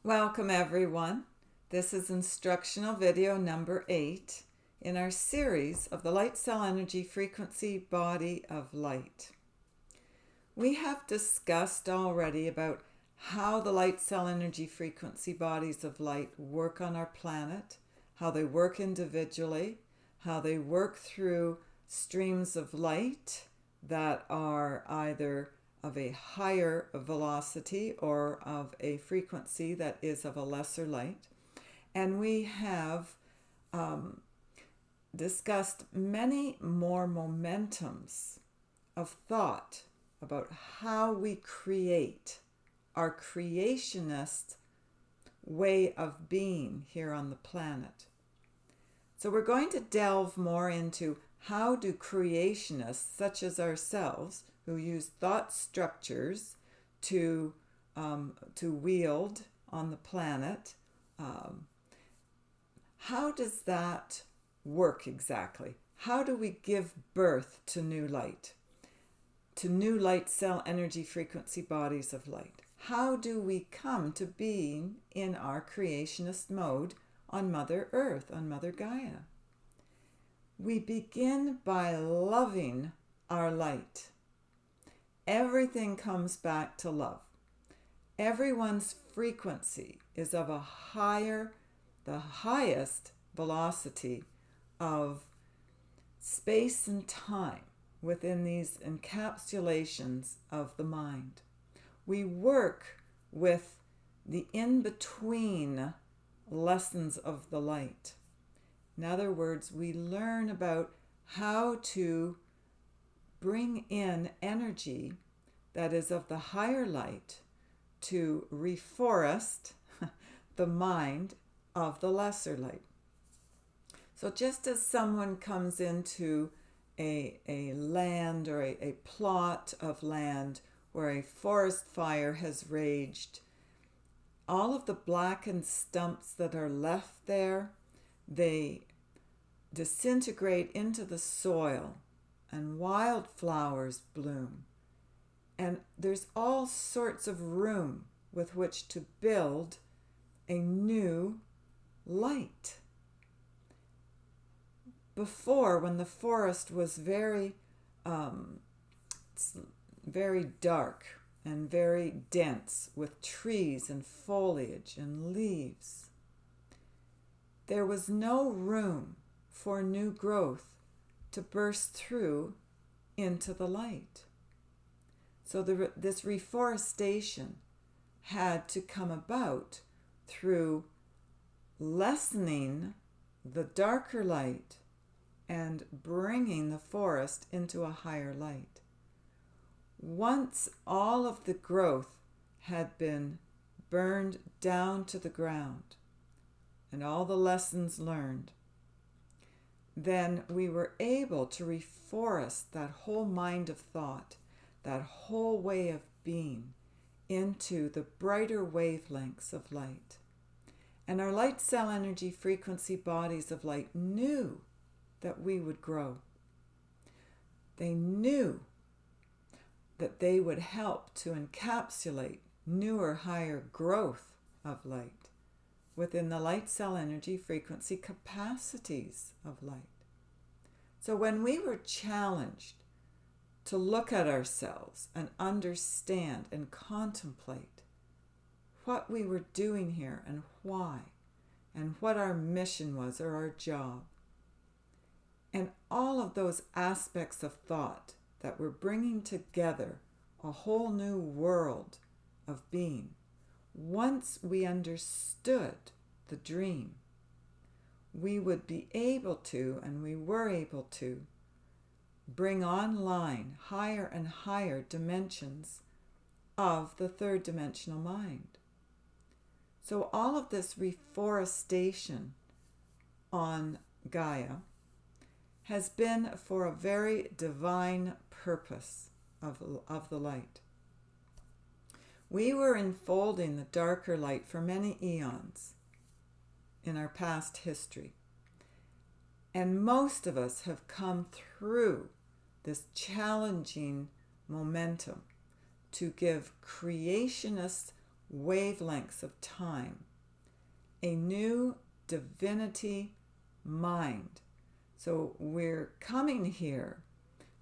Welcome everyone. This is instructional video number 8 in our series of the light cell energy frequency body of light. We have discussed already about how the light cell energy frequency bodies of light work on our planet, how they work individually, how they work through streams of light that are either of a higher velocity or of a frequency that is of a lesser light. And we have discussed many more momentums of thought about how we create our creationist way of being here on the planet. So we're going to delve more into how do creationists such as ourselves, who use thought structures to wield on the planet, how does that work exactly? How do we give birth to new light cell energy frequency bodies of light? How do we come to being in our creationist mode on Mother Earth, on Mother Gaia? We begin by loving our light. Everything comes back to love. Everyone's frequency is of the highest velocity of space and time within these encapsulations of the mind. We work with the in-between lessons of the light. In other words, we learn about how to bring in energy that is of the higher light to reforest the mind of the lesser light. So just as someone comes into a land or a plot of land where a forest fire has raged, all of the blackened stumps that are left there, they disintegrate into the soil and wildflowers bloom. And there's all sorts of room with which to build a new light. Before, when the forest was very dark and very dense with trees and foliage and leaves, there was no room for new growth to burst through into the light. So this reforestation had to come about through lessening the darker light and bringing the forest into a higher light. Once all of the growth had been burned down to the ground and all the lessons learned, then we were able to reforest that whole mind of thought, that whole way of being, into the brighter wavelengths of light. And our light cell energy frequency bodies of light knew that we would grow. They knew that they would help to encapsulate newer, higher growth of light within the light cell energy frequency capacities of light. So when we were challenged to look at ourselves and understand and contemplate what we were doing here and why, and what our mission was or our job, and all of those aspects of thought that were bringing together a whole new world of being, once we understood the dream, we would be able to, and we were able to, bring online higher and higher dimensions of the third dimensional mind. So all of this reforestation on Gaia has been for a very divine purpose of the light. We were enfolding the darker light for many eons in our past history. And most of us have come through this challenging momentum to give creationist wavelengths of time, a new divinity mind. So we're coming here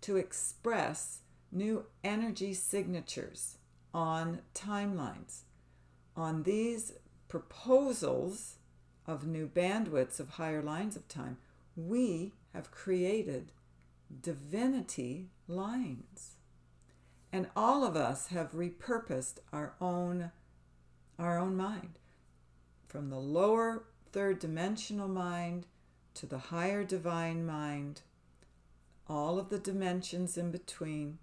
to express new energy signatures on timelines. On these proposals of new bandwidths of higher lines of time, we have created divinity lines. And all of us have repurposed our own mind, from the lower third dimensional mind to the higher divine mind, all of the dimensions in between.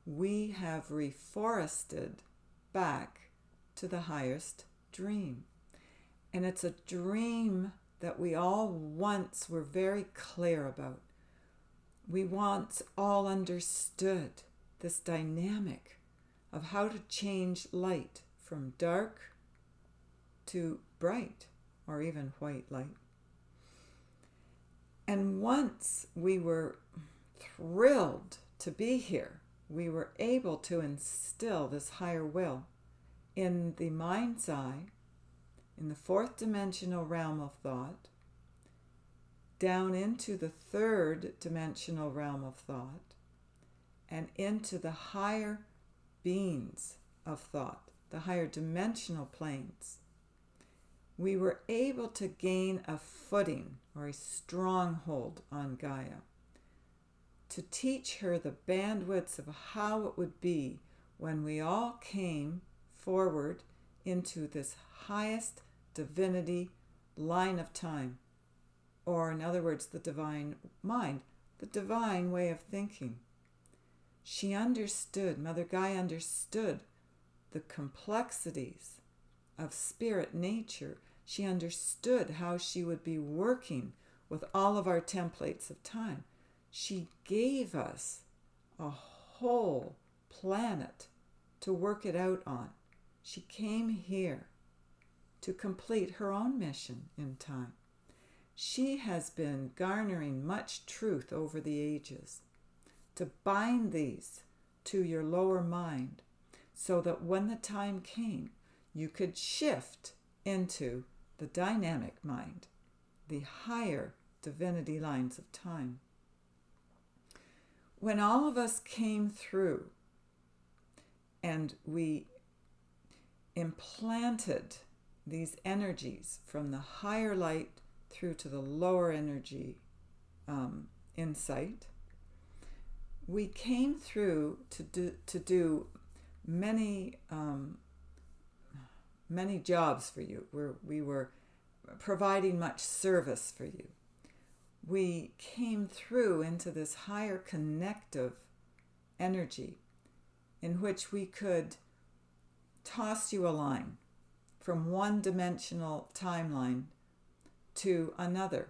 We have reforested back to the highest dream. And it's a dream that we all once were very clear about. We once all understood this dynamic of how to change light from dark to bright or even white light. And once we were thrilled to be here, we were able to instill this higher will in the mind's eye, in the fourth dimensional realm of thought, down into the third dimensional realm of thought, and into the higher beings of thought, the higher dimensional planes. We were able to gain a footing or a stronghold on Gaia, to teach her the bandwidths of how it would be when we all came forward into this highest divinity line of time, or in other words, the divine mind, the divine way of thinking. She understood, Mother Gaia understood the complexities of spirit nature. She understood how she would be working with all of our templates of time. She gave us a whole planet to work it out on. She came here to complete her own mission in time. She has been garnering much truth over the ages to bind these to your lower mind so that when the time came, you could shift into the dynamic mind, the higher divinity lines of time. When all of us came through and we implanted these energies from the higher light through to the lower energy insight, we came through to do many jobs for you. We were providing much service for you. We came through into this higher connective energy in which we could toss you a line from one dimensional timeline to another.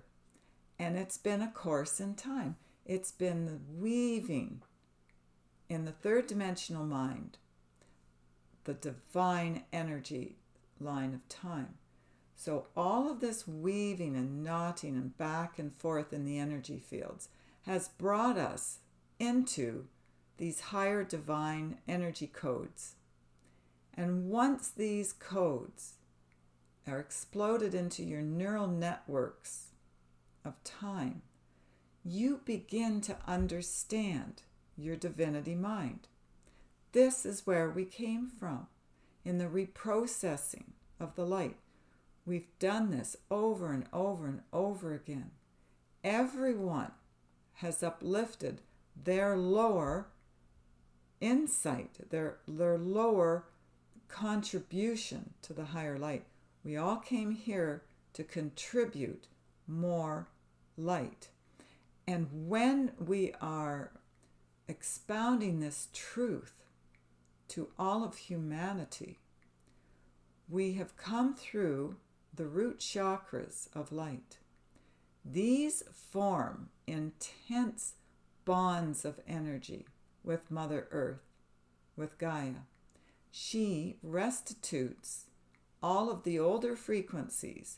And it's been a course in time. It's been the weaving in the third dimensional mind, the divine energy line of time. So all of this weaving and knotting and back and forth in the energy fields has brought us into these higher divine energy codes. And once these codes are exploded into your neural networks of time, you begin to understand your divinity mind. This is where we came from, in the reprocessing of the light. We've done this over and over and over again. Everyone has uplifted their lower insight, their lower contribution to the higher light. We all came here to contribute more light. And when we are expounding this truth to all of humanity, we have come through the root chakras of light. These form intense bonds of energy with Mother Earth, with Gaia. She restitutes all of the older frequencies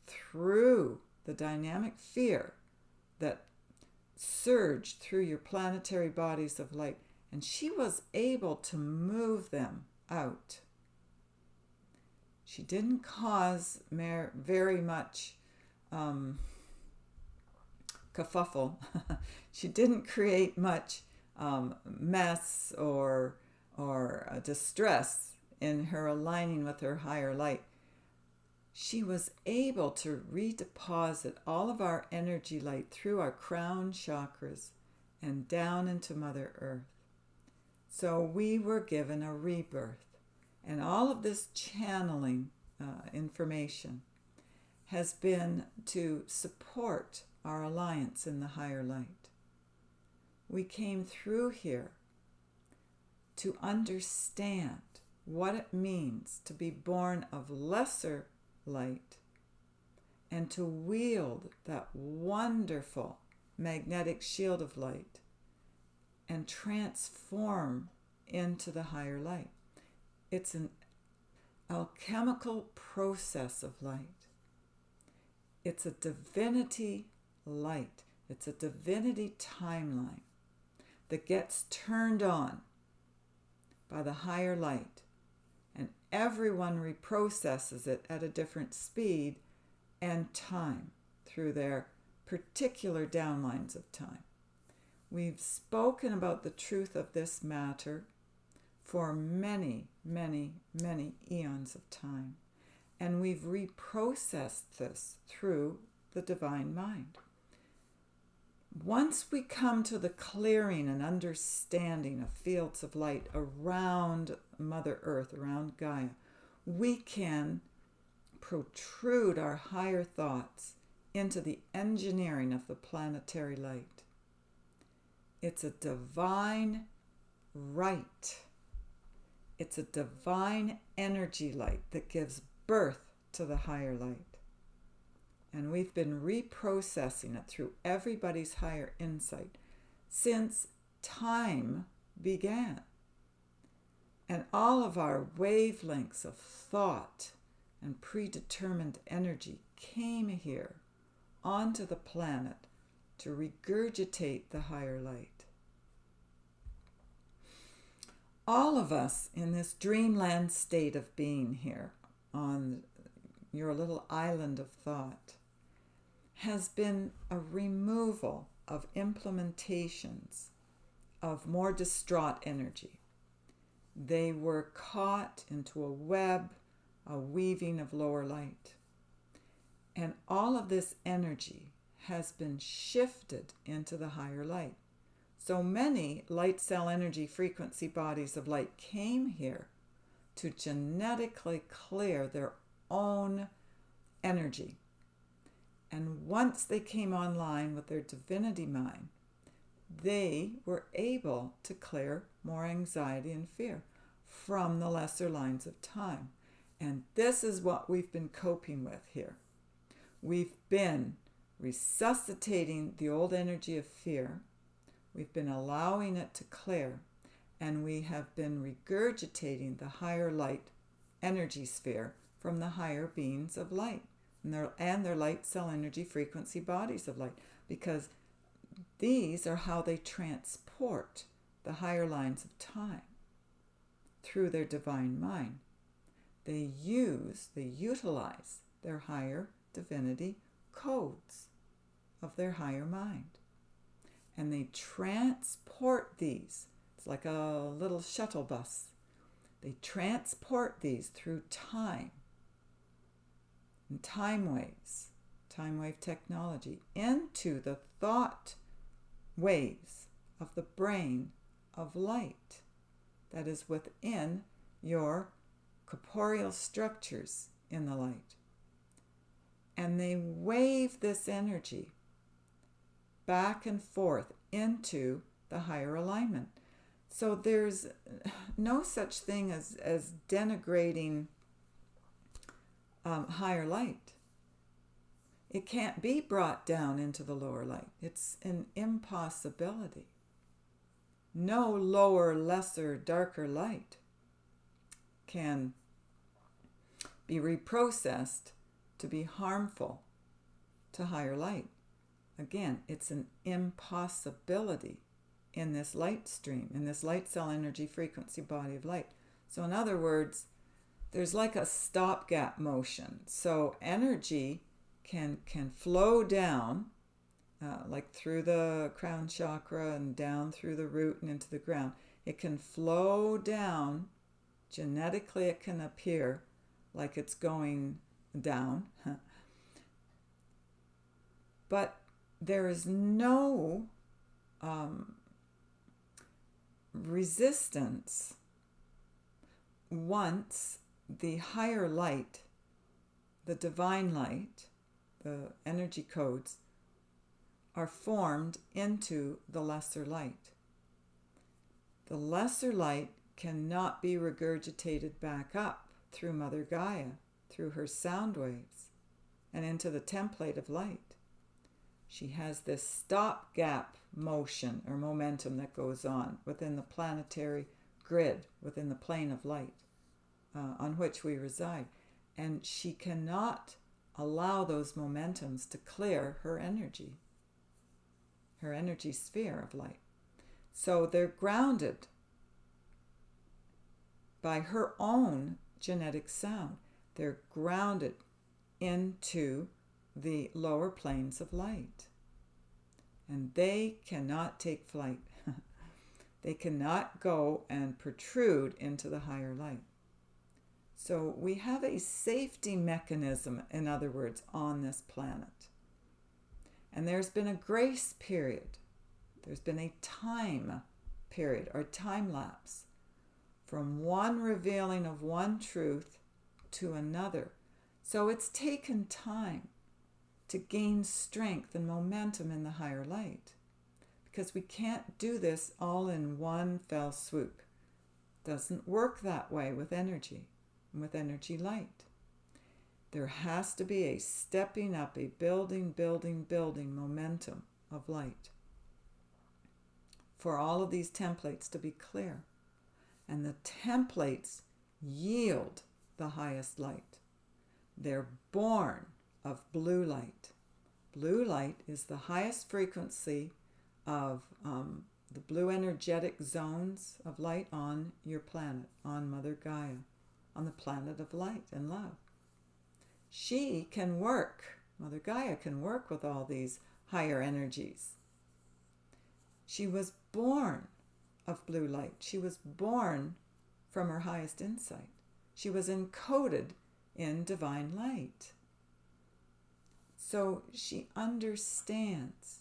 through the dynamic fear that surged through your planetary bodies of light, and she was able to move them out. She didn't cause very much kerfuffle. She didn't create much mess or distress in her aligning with her higher light. She was able to redeposit all of our energy light through our crown chakras and down into Mother Earth. So we were given a rebirth. And all of this channeling information has been to support our alliance in the higher light. We came through here to understand what it means to be born of lesser light and to wield that wonderful magnetic shield of light and transform into the higher light. It's an alchemical process of light. It's a divinity light. It's a divinity timeline that gets turned on by the higher light, and everyone reprocesses it at a different speed and time through their particular downlines of time. We've spoken about the truth of this matter for many, many, many eons of time, and we've reprocessed this through the divine mind. Once we come to the clearing and understanding of fields of light around Mother Earth, around Gaia, we can protrude our higher thoughts into the engineering of the planetary light. It's a divine right. It's a divine energy light that gives birth to the higher light. And we've been reprocessing it through everybody's higher insight since time began. And all of our wavelengths of thought and predetermined energy came here onto the planet to regurgitate the higher light. All of us in this dreamland state of being here on your little island of thought has been a removal of implementations of more distraught energy. They were caught into a web, a weaving of lower light. And all of this energy has been shifted into the higher light. So many light cell energy frequency bodies of light came here to genetically clear their own energy. And once they came online with their divinity mind, they were able to clear more anxiety and fear from the lesser lines of time. And this is what we've been coping with here. We've been resuscitating the old energy of fear. We've been allowing it to clear. And we have been regurgitating the higher light energy sphere from the higher beings of light and their light cell energy frequency bodies of light, because these are how they transport the higher lines of time through their divine mind. They utilize their higher divinity codes of their higher mind, and they transport these. It's like a little shuttle bus. They transport these through time and time wave technology, into the thought waves of the brain of light that is within your corporeal structures in the light. And they wave this energy back and forth into the higher alignment. So there's no such thing as denigrating higher light. It can't be brought down into the lower light. It's an impossibility. No lower, lesser, darker light can be reprocessed to be harmful to higher light. Again, it's an impossibility in this light stream, in this light cell energy frequency body of light. So in other words, there's like a stopgap motion. So energy can flow down, like through the crown chakra and down through the root and into the ground. It can flow down. Genetically, it can appear like it's going down. But there is no resistance once the higher light, the divine light, the energy codes, are formed into the lesser light. The lesser light cannot be regurgitated back up through Mother Gaia, through her sound waves, and into the template of light. She has this stopgap motion or momentum that goes on within the planetary grid, within the plane of light on which we reside. And she cannot allow those momentums to clear her energy sphere of light. So they're grounded by her own genetic sound. They're grounded into the lower planes of light. And they cannot take flight. They cannot go and protrude into the higher light. So we have a safety mechanism, in other words, on this planet. And there's been a grace period. There's been a time period or time lapse from one revealing of one truth to another. So it's taken time to gain strength and momentum in the higher light, because we can't do this all in one fell swoop. Doesn't work that way with energy and with energy light. There has to be a stepping up, a building momentum of light for all of these templates to be clear. And the templates yield the highest light. They're born of blue light. Blue light is the highest frequency of the blue energetic zones of light on your planet, on Mother Gaia, on the planet of light and love. She can work, Mother Gaia can work with all these higher energies. She was born of blue light. She was born from her highest insight. She was encoded in divine light. So she understands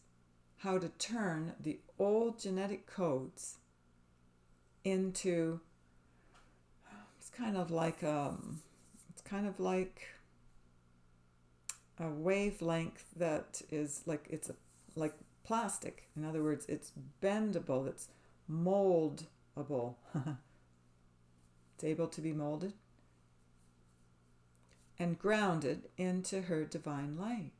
how to turn the old genetic codes into, it's kind of like a wavelength that is like plastic. In other words, it's bendable, it's moldable. It's able to be molded and grounded into her divine light.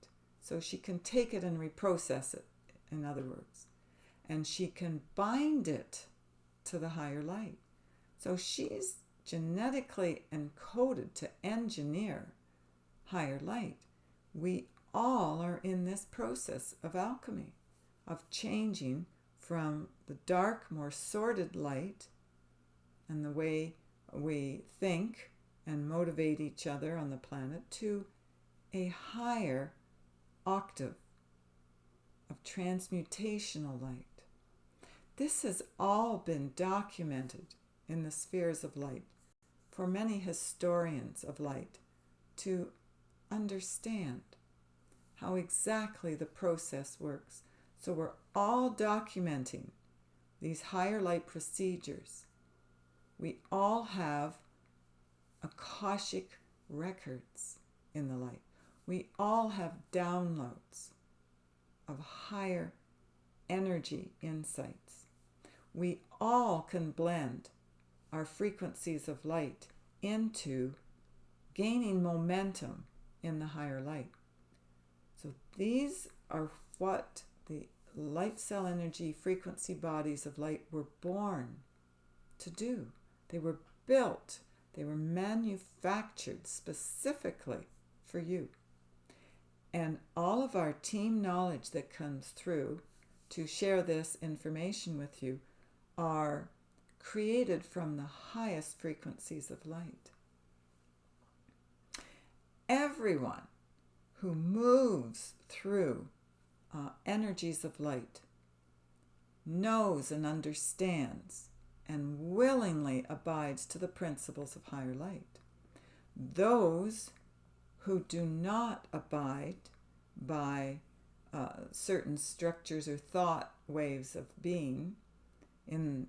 So she can take it and reprocess it, in other words. And she can bind it to the higher light. So she's genetically encoded to engineer higher light. We all are in this process of alchemy, of changing from the dark, more sordid light and the way we think and motivate each other on the planet to a higher octave of transmutational light. This has all been documented in the spheres of light for many historians of light to understand how exactly the process works. So we're all documenting these higher light procedures. We all have Akashic records in the light. We all have downloads of higher energy insights. We all can blend our frequencies of light into gaining momentum in the higher light. So these are what the light cell energy frequency bodies of light were born to do. They were built, they were manufactured specifically for you. And all of our team knowledge that comes through to share this information with you are created from the highest frequencies of light. everyone who moves through energies of light knows and understands and willingly abides to the principles of higher light. Those who do not abide by certain structures or thought waves of being in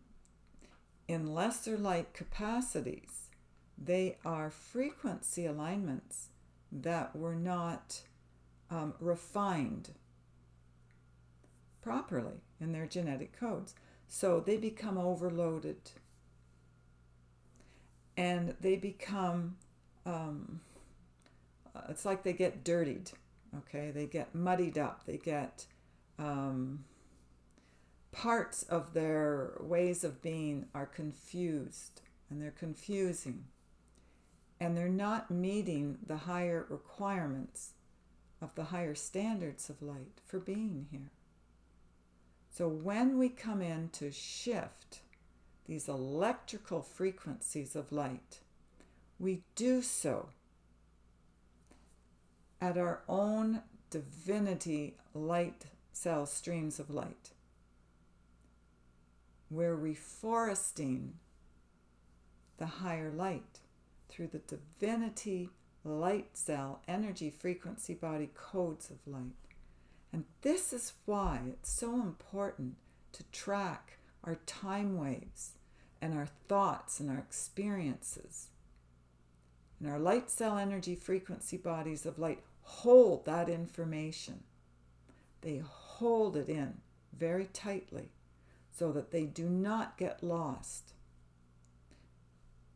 lesser light capacities, they are frequency alignments that were not refined properly in their genetic codes. So they become overloaded, and they become, it's like they get dirtied, okay? They get muddied up, they get parts of their ways of being are confused, and they're confusing, and they're not meeting the higher requirements of the higher standards of light for being here. So when we come in to shift these electrical frequencies of light, we do so at our own divinity light cell streams of light. We're reforesting the higher light through the divinity light cell energy frequency body codes of light. And this is why it's so important to track our time waves and our thoughts and our experiences. And our light cell energy frequency bodies of light hold that information. They hold it in very tightly so that they do not get lost.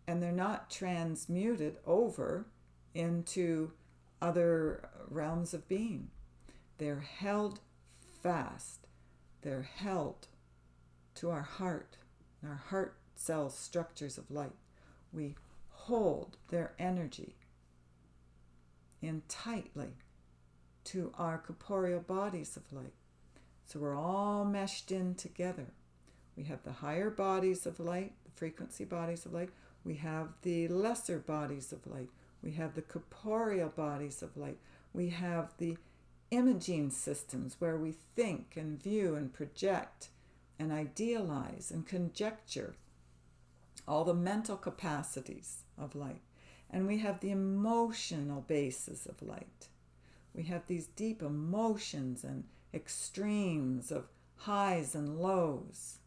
And they're not transmuted over into other realms of being. They're held fast. They're held to our heart cell structures of light. We hold their energy in tightly to our corporeal bodies of light. So we're all meshed in together. We have the higher bodies of light, the frequency bodies of light. We have the lesser bodies of light. We have the corporeal bodies of light. We have the imaging systems where we think and view and project and idealize and conjecture, all the mental capacities of light. And we have the emotional bases of light. We have these deep emotions and extremes of highs and lows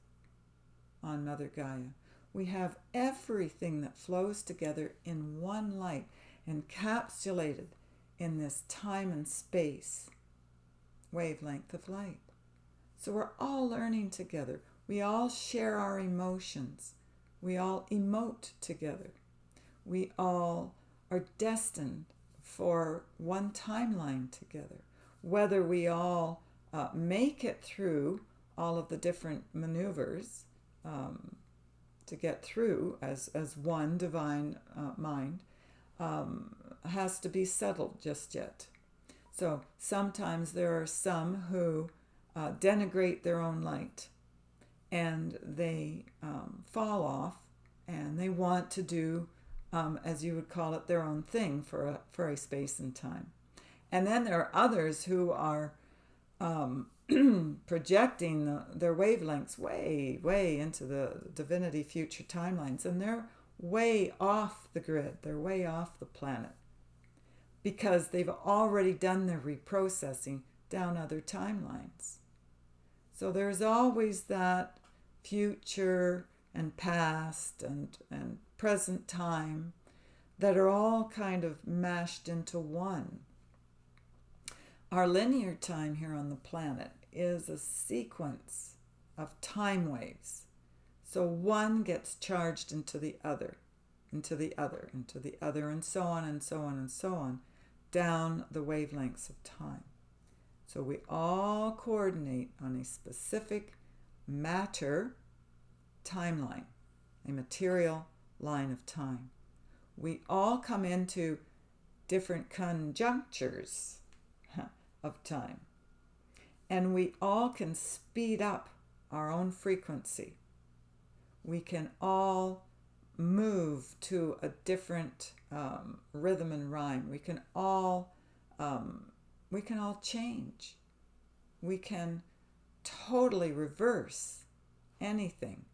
on Mother Gaia. We have everything that flows together in one light, encapsulated in this time and space wavelength of light. So we're all learning together. We all share our emotions. We all emote together. We all are destined for one timeline together. Whether we all make it through all of the different maneuvers to get through as one divine mind has to be settled just yet. So sometimes there are some who denigrate their own light, and they fall off, and they want to do, as you would call it, their own thing for a space and time. And then there are others who are projecting their wavelengths way into the divinity future timelines, and they're way off the grid. They're way off the planet because they've already done their reprocessing down other timelines. So there's always that future and past and present time that are all kind of mashed into one. Our linear time here on the planet is a sequence of time waves. So one gets charged into the other, into the other, into the other, and so on and so on and so on, down the wavelengths of time. So we all coordinate on a specific matter timeline, a material line of time. We all come into different conjunctures of time, and we all can speed up our own frequency. We can all move to a different rhythm and rhyme. We can all change. We can totally reverse anything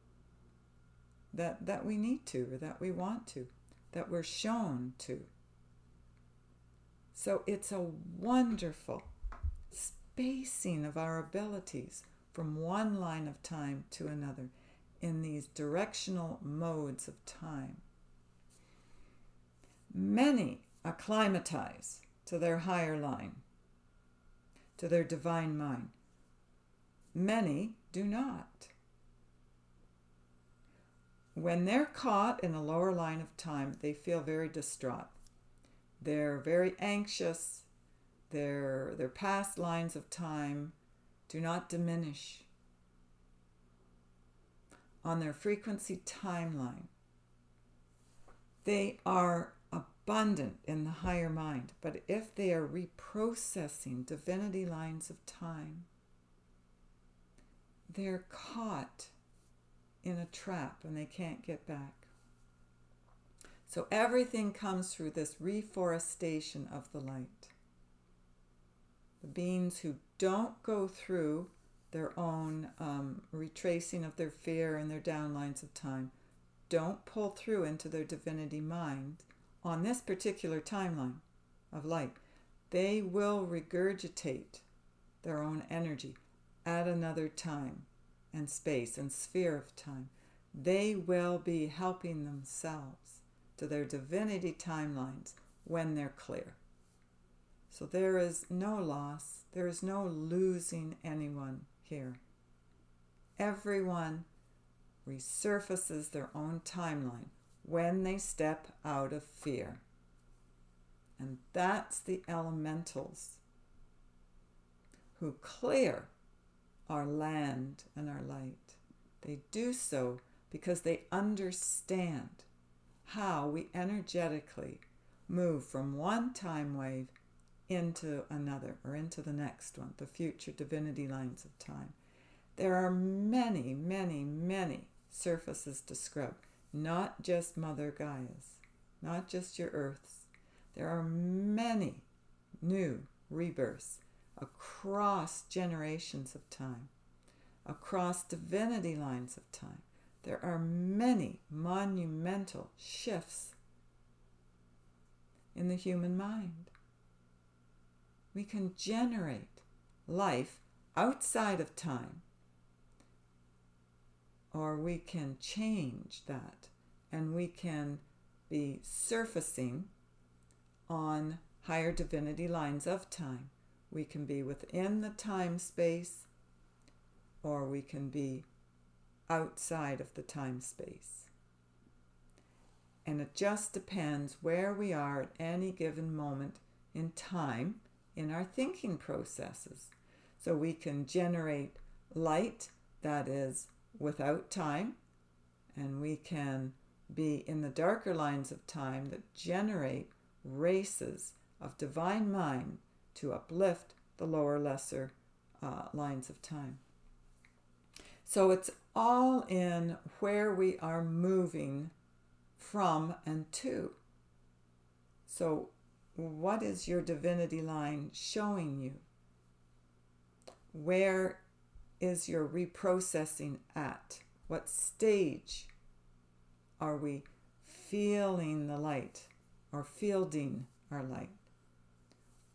that we need to, or that we want to, that we're shown to. So it's a wonderful spacing of our abilities from one line of time to another in these directional modes of time. Many acclimatize to their higher line, to their divine mind. Many do not. When they're caught in a lower line of time, they feel very distraught. They're very anxious. Their past lines of time do not diminish. On their frequency timeline, they are abundant in the higher mind, but if they are reprocessing divinity lines of time, they're caught in a trap and they can't get back. So everything comes through this reforestation of the light. The beings who don't go through their own retracing of their fear and their downlines of time, don't pull through into their divinity mind on this particular timeline of light, they will regurgitate their own energy at another time and space and sphere of time. They will be helping themselves to their divinity timelines when they're clear. So there is no loss, there is no losing anyone here. Everyone resurfaces their own timeline when they step out of fear. And that's the elementals who clear our land and our light. They do so because they understand how we energetically move from one time wave into another, or into the next one, the future divinity lines of time. There are many, many, many surfaces to scrub, not just Mother Gaia's, not just your Earth's. There are many new rebirths across generations of time, across divinity lines of time. There are many monumental shifts in the human mind. We can generate life outside of time, or we can change that, and we can be surfacing on higher divinity lines of time. We can be within the time space, or we can be outside of the time space. And it just depends where we are at any given moment in time in our thinking processes. So we can generate light that is without time, and we can be in the darker lines of time that generate races of divine mind to uplift the lower, lesser lines of time. So it's all in where we are moving from and to. So what is your divinity line showing you? Where is your reprocessing at? What stage are we feeling the light or fielding our light?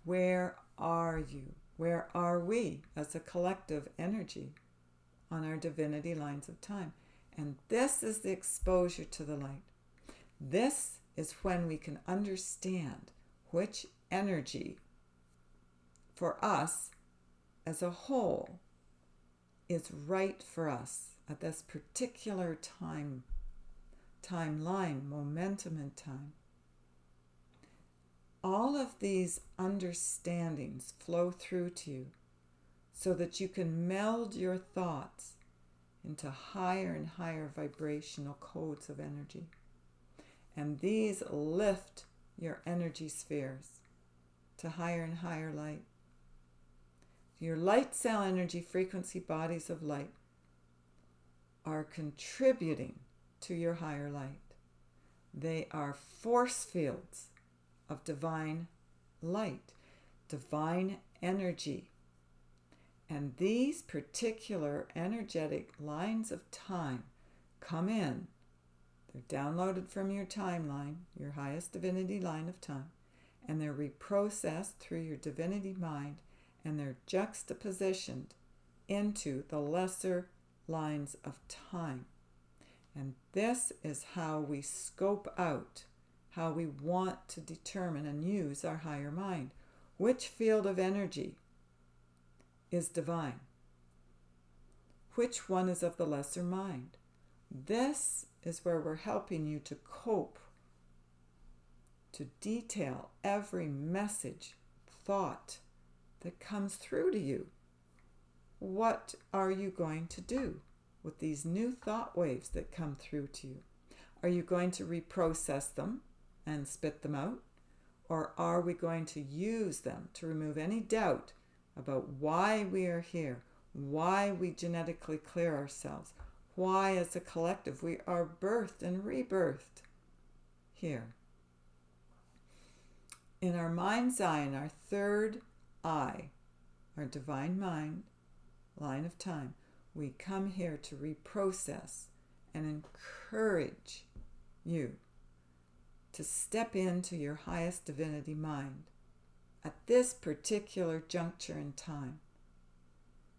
Where are you? Where are we as a collective energy on our divinity lines of time? And this is the exposure to the light. This is when we can understand which energy for us as a whole is right for us at this particular timeline, momentum in time. All of these understandings flow through to you so that you can meld your thoughts into higher and higher vibrational codes of energy. And these lift your energy spheres to higher and higher light. Your light cell energy frequency bodies of light are contributing to your higher light. They are force fields of divine light, divine energy. And these particular energetic lines of time come in. They're downloaded from your timeline, your highest divinity line of time, and they're reprocessed through your divinity mind, and they're juxtapositioned into the lesser lines of time. And this is how we scope out, how we want to determine and use our higher mind. Which field of energy is divine? Which one is of the lesser mind? This is where we're helping you to cope, to detail every message, thought that comes through to you. What are you going to do with these new thought waves that come through to you? Are you going to reprocess them and spit them out? Or are we going to use them to remove any doubt about why we are here, why we genetically clear ourselves, why as a collective we are birthed and rebirthed here? In our mind's eye, in our third eye, our divine mind, line of time, we come here to reprocess and encourage you to step into your highest divinity mind at this particular juncture in time.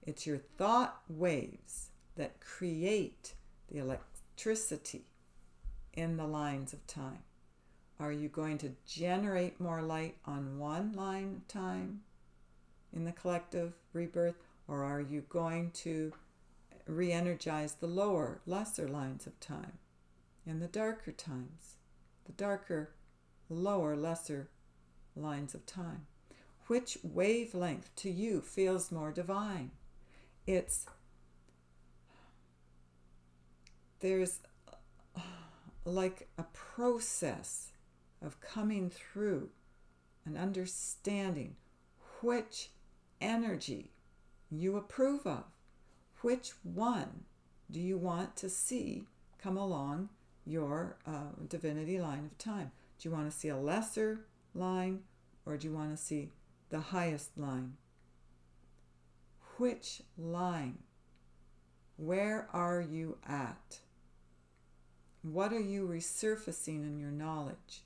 It's your thought waves that create the electricity in the lines of time. Are you going to generate more light on one line of time in the collective rebirth, or are you going to re-energize the lower, lesser lines of time in the darker times, the darker, lower, lesser lines of time? Which wavelength to you feels more divine? There's like a process of coming through and understanding which energy you approve of. Which one do you want to see come along your divinity line of time? Do you want to see a lesser line, or do you want to see the highest line? Which line? Where are you at? What are you resurfacing in your knowledge?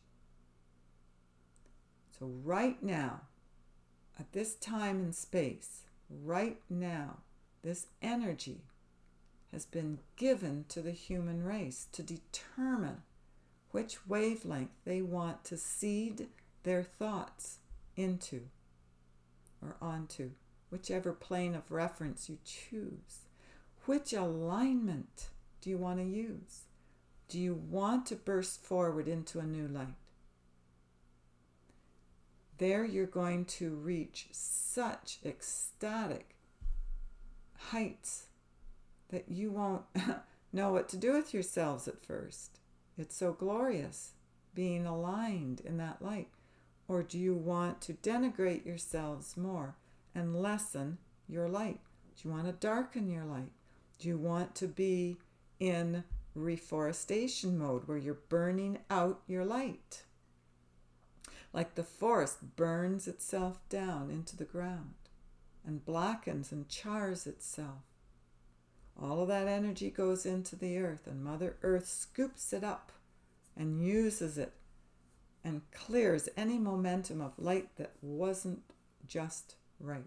So right now, at this time and space, right now, this energy has been given to the human race to determine which wavelength they want to seed their thoughts into or onto, whichever plane of reference you choose. Which alignment do you want to use? Do you want to burst forward into a new light? There you're going to reach such ecstatic heights that you won't know what to do with yourselves at first. It's so glorious being aligned in that light. Or do you want to denigrate yourselves more and lessen your light? Do you want to darken your light? Do you want to be in reforestation mode where you're burning out your light? Like the forest burns itself down into the ground and blackens and chars itself. All of that energy goes into the earth, and Mother Earth scoops it up and uses it and clears any momentum of light that wasn't just right.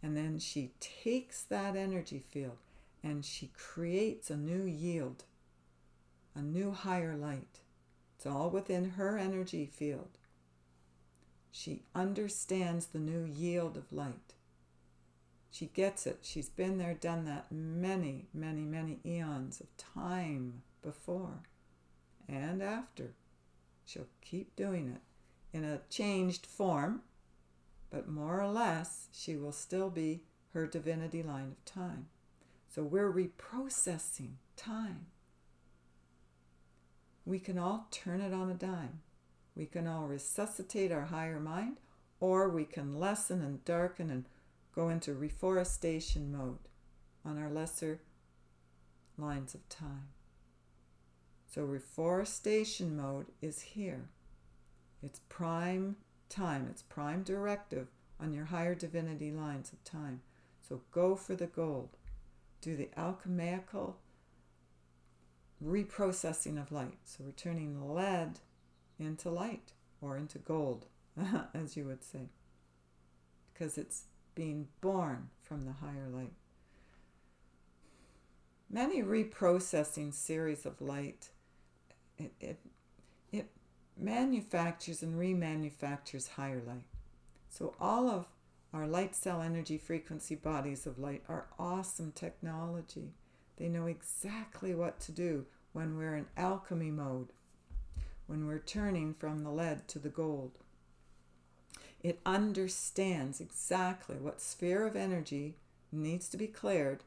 And then she takes that energy field and she creates a new yield, a new higher light. It's all within her energy field. She understands the new yield of light. She gets it. She's been there, done that many, many, many eons of time before and after. She'll keep doing it in a changed form, but more or less she will still be her divinity line of time. So we're reprocessing time. We can all turn it on a dime. We can all resuscitate our higher mind, or we can lessen and darken and go into reforestation mode on our lesser lines of time. So reforestation mode is here. It's prime time. It's prime directive on your higher divinity lines of time. So go for the gold. Do the alchemical reprocessing of light. So we're turning lead into light, or into gold, as you would say, because it's being born from the higher light. Many reprocessing series of light, it manufactures and remanufactures higher light. So all of our light cell energy frequency bodies of light are awesome technology. They know exactly what to do when we're in alchemy mode, when we're turning from the lead to the gold. It understands exactly what sphere of energy needs to be cleared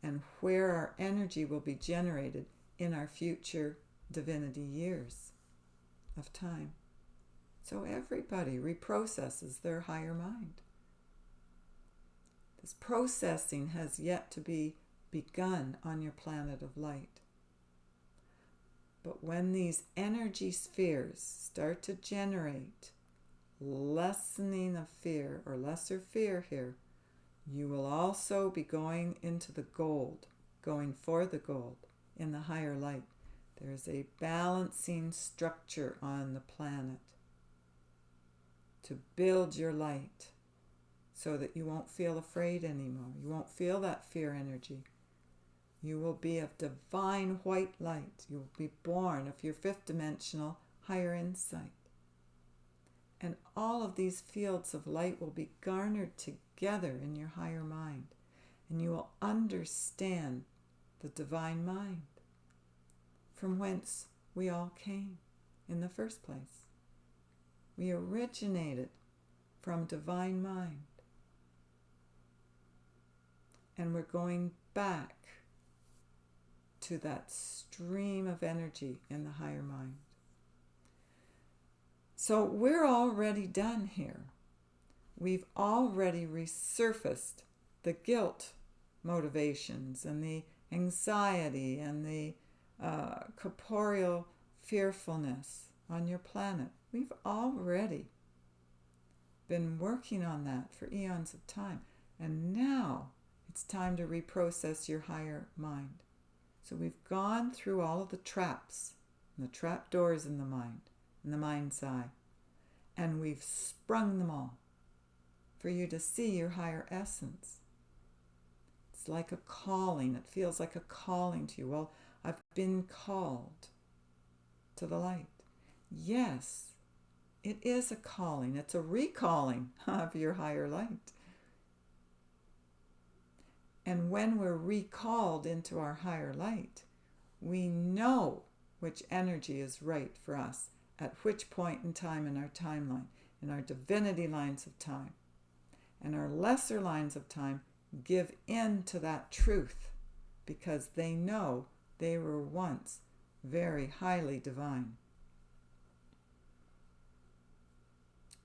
and where our energy will be generated in our future divinity years of time. So everybody reprocesses their higher mind. This processing has yet to be begun on your planet of light. But when these energy spheres start to generate lessening of fear, or lesser fear here, you will also be going into the gold, going for the gold in the higher light. There's a balancing structure on the planet to build your light so that you won't feel afraid anymore. You won't feel that fear energy. You will be of divine white light. You will be born of your fifth dimensional higher insight. And all of these fields of light will be garnered together in your higher mind. And you will understand the divine mind, from whence we all came in the first place. We originated from divine mind. And we're going back to that stream of energy in the higher mind. So we're already done here. We've already resurfaced the guilt motivations and the anxiety and the corporeal fearfulness on your planet. We've already been working on that for eons of time. And now it's time to reprocess your higher mind. So we've gone through all of the traps and the trap doors in the mind, in the mind's eye, and we've sprung them all for you to see your higher essence. It's like a calling. It feels like a calling to you. Well, I've been called to the light. Yes, it is a calling. It's a recalling of your higher light. And when we're recalled into our higher light, we know which energy is right for us at which point in time in our timeline, in our divinity lines of time. And our lesser lines of time give in to that truth because they know they were once very highly divine.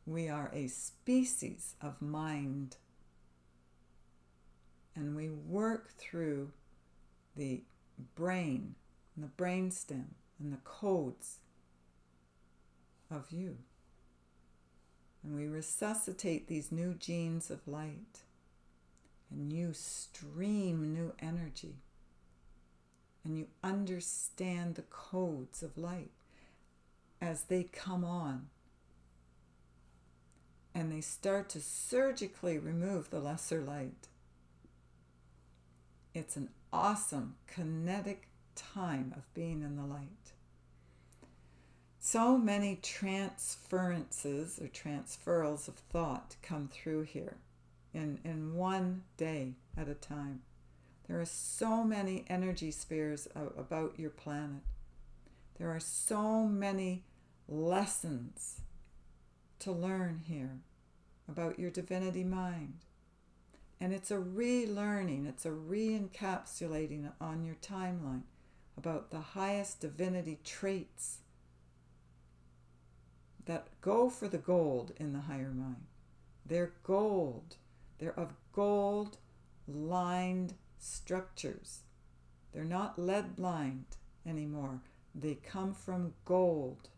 We are a species of mind, and we work through the brain and the brainstem and the codes of you. And we resuscitate these new genes of light, and you stream new energy, and you understand the codes of light as they come on, and they start to surgically remove the lesser light. It's an awesome kinetic time of being in the light. So many transferences or transferals of thought come through here in one day at a time. There are so many energy spheres about your planet. There are so many lessons to learn here about your divinity mind. And it's a relearning, it's a re-encapsulating on your timeline about the highest divinity traits that go for the gold in the higher mind. They're gold. They're of gold-lined structures. They're not lead-lined anymore. They come from gold.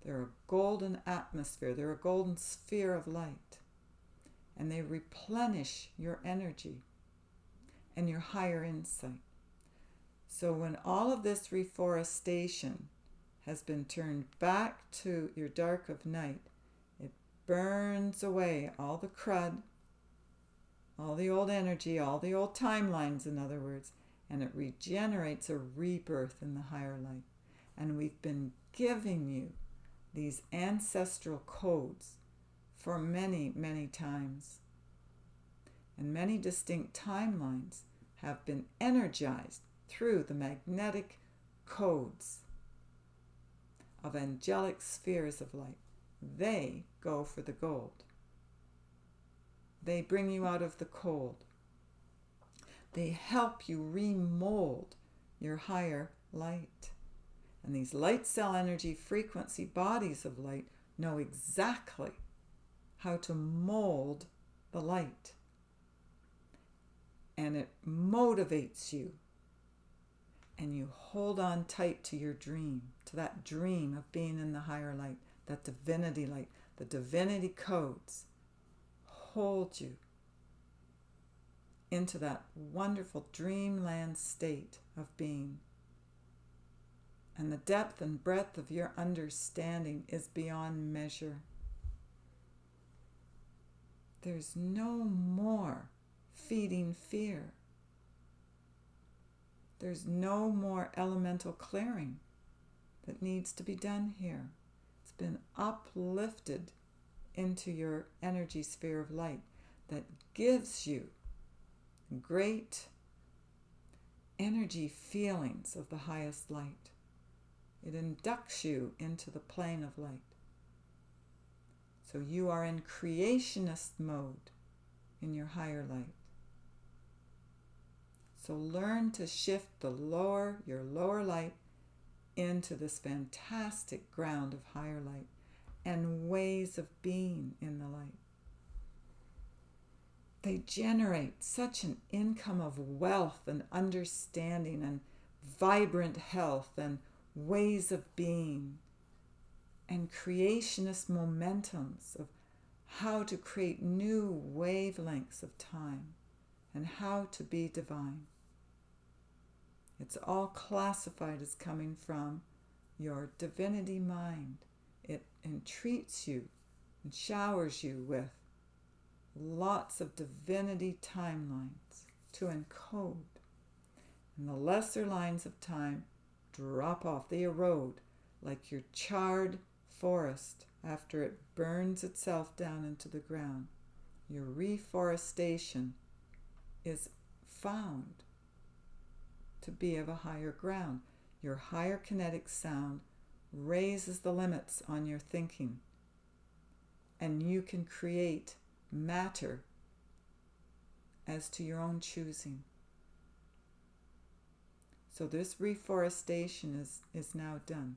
They're a golden atmosphere. They're a golden sphere of light. And they replenish your energy and your higher insight. So when all of this reforestation has been turned back to your dark of night, it burns away all the crud, all the old energy, all the old timelines, in other words, and it regenerates a rebirth in the higher light. And we've been giving you these ancestral codes for many, many times. And many distinct timelines have been energized through the magnetic codes of angelic spheres of light. They go for the gold. They bring you out of the cold. They help you remold your higher light. And these light cell energy frequency bodies of light know exactly how to mold the light. And it motivates you. And you hold on tight to your dream, to that dream of being in the higher light, that divinity light. The divinity codes hold you into that wonderful dreamland state of being. And the depth and breadth of your understanding is beyond measure. There's no more feeding fear. There's no more elemental clearing that needs to be done here. It's been uplifted into your energy sphere of light that gives you great energy feelings of the highest light. It inducts you into the plane of light. So you are in creationist mode in your higher light. So learn to shift your lower light into this fantastic ground of higher light and ways of being in the light. They generate such an income of wealth and understanding and vibrant health and ways of being and creationist momentums of how to create new wavelengths of time and how to be divine. It's all classified as coming from your divinity mind. It entreats you and showers you with lots of divinity timelines to encode. And the lesser lines of time drop off. They erode like your charred forest after it burns itself down into the ground. Your reforestation is found to be of a higher ground. Your higher kinetic sound raises the limits on your thinking, and you can create matter as to your own choosing. So this reforestation is now done.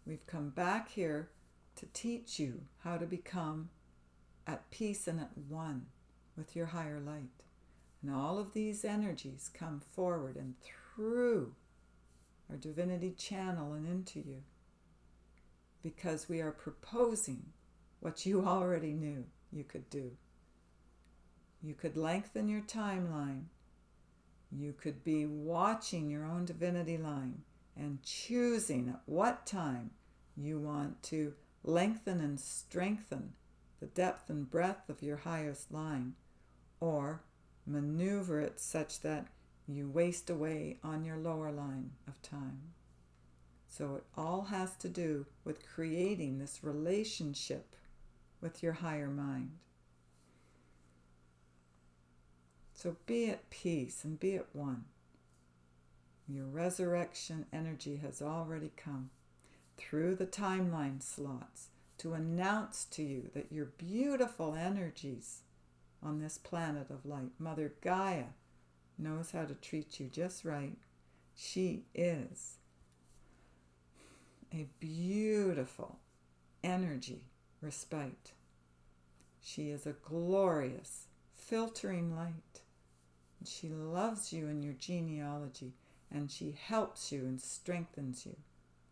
We've come back here to teach you how to become at peace and at one with your higher light. And all of these energies come forward and through our divinity channel and into you, because we are proposing what you already knew you could do. You could lengthen your timeline. You could be watching your own divinity line and choosing at what time you want to lengthen and strengthen the depth and breadth of your highest line, or maneuver it such that you waste away on your lower line of time. So it all has to do with creating this relationship with your higher mind. So be at peace and be at one. Your resurrection energy has already come through the timeline slots to announce to you that your beautiful energies on this planet of light, Mother Gaia, knows how to treat you just right. She is a beautiful energy respite. She is a glorious filtering light. She loves you in your genealogy and she helps you and strengthens you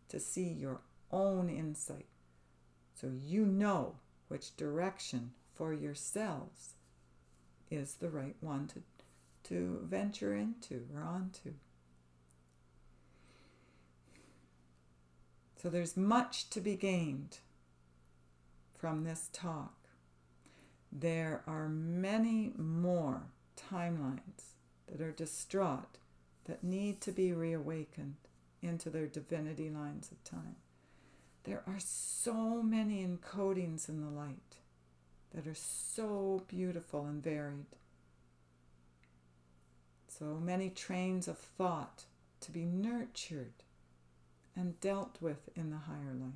to see your own insight, so you know which direction for yourselves is the right one to venture into or onto. So there's much to be gained from this talk. There are many more timelines that are distraught, that need to be reawakened into their divinity lines of time. There are so many encodings in the light that are so beautiful and varied. So many trains of thought to be nurtured and dealt with in the higher light.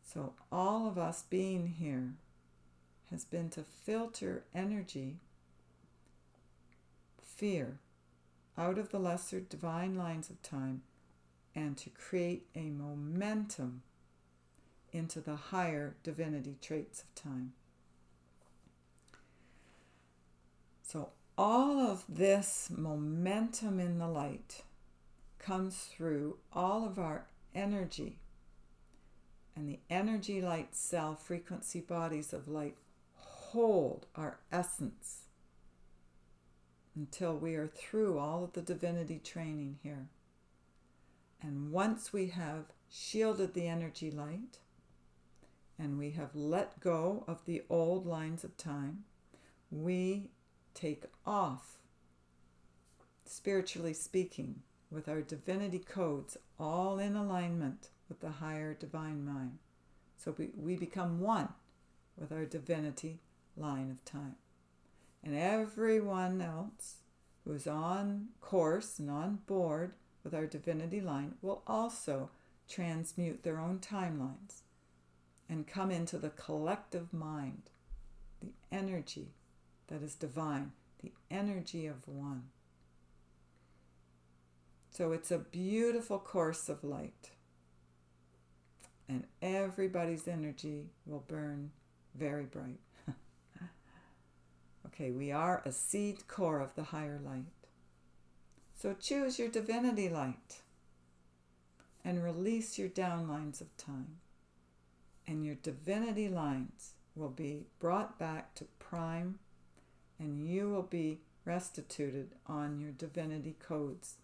So all of us being here has been to filter energy, fear, out of the lesser divine lines of time, and to create a momentum into the higher divinity traits of time. So all of this momentum in the light comes through all of our energy, and the energy light cell frequency bodies of light hold our essence until we are through all of the divinity training here. And once we have shielded the energy light and we have let go of the old lines of time, we take off, spiritually speaking, with our divinity codes all in alignment with the higher divine mind. So we become one with our divinity line of time. And everyone else who is on course and on board with our divinity line will also transmute their own timelines and come into the collective mind, the energy that is divine, the energy of one. So it's a beautiful course of light, and everybody's energy will burn very bright. Okay, we are a seed core of the higher light. So choose your divinity light and release your downlines of time. And your divinity lines will be brought back to prime, and you will be restituted on your divinity codes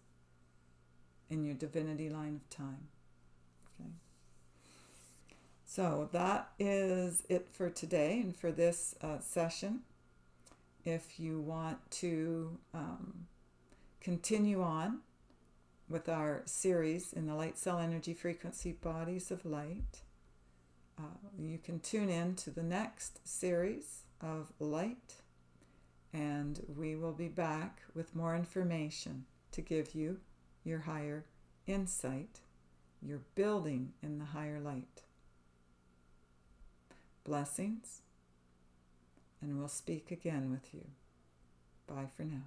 in your divinity line of time. Okay. So that is it for today and for this session. If you want to continue on with our series in the light cell energy frequency bodies of light, you can tune in to the next series of light, and we will be back with more information to give you your higher insight, your building in the higher light. Blessings, and we'll speak again with you. Bye for now.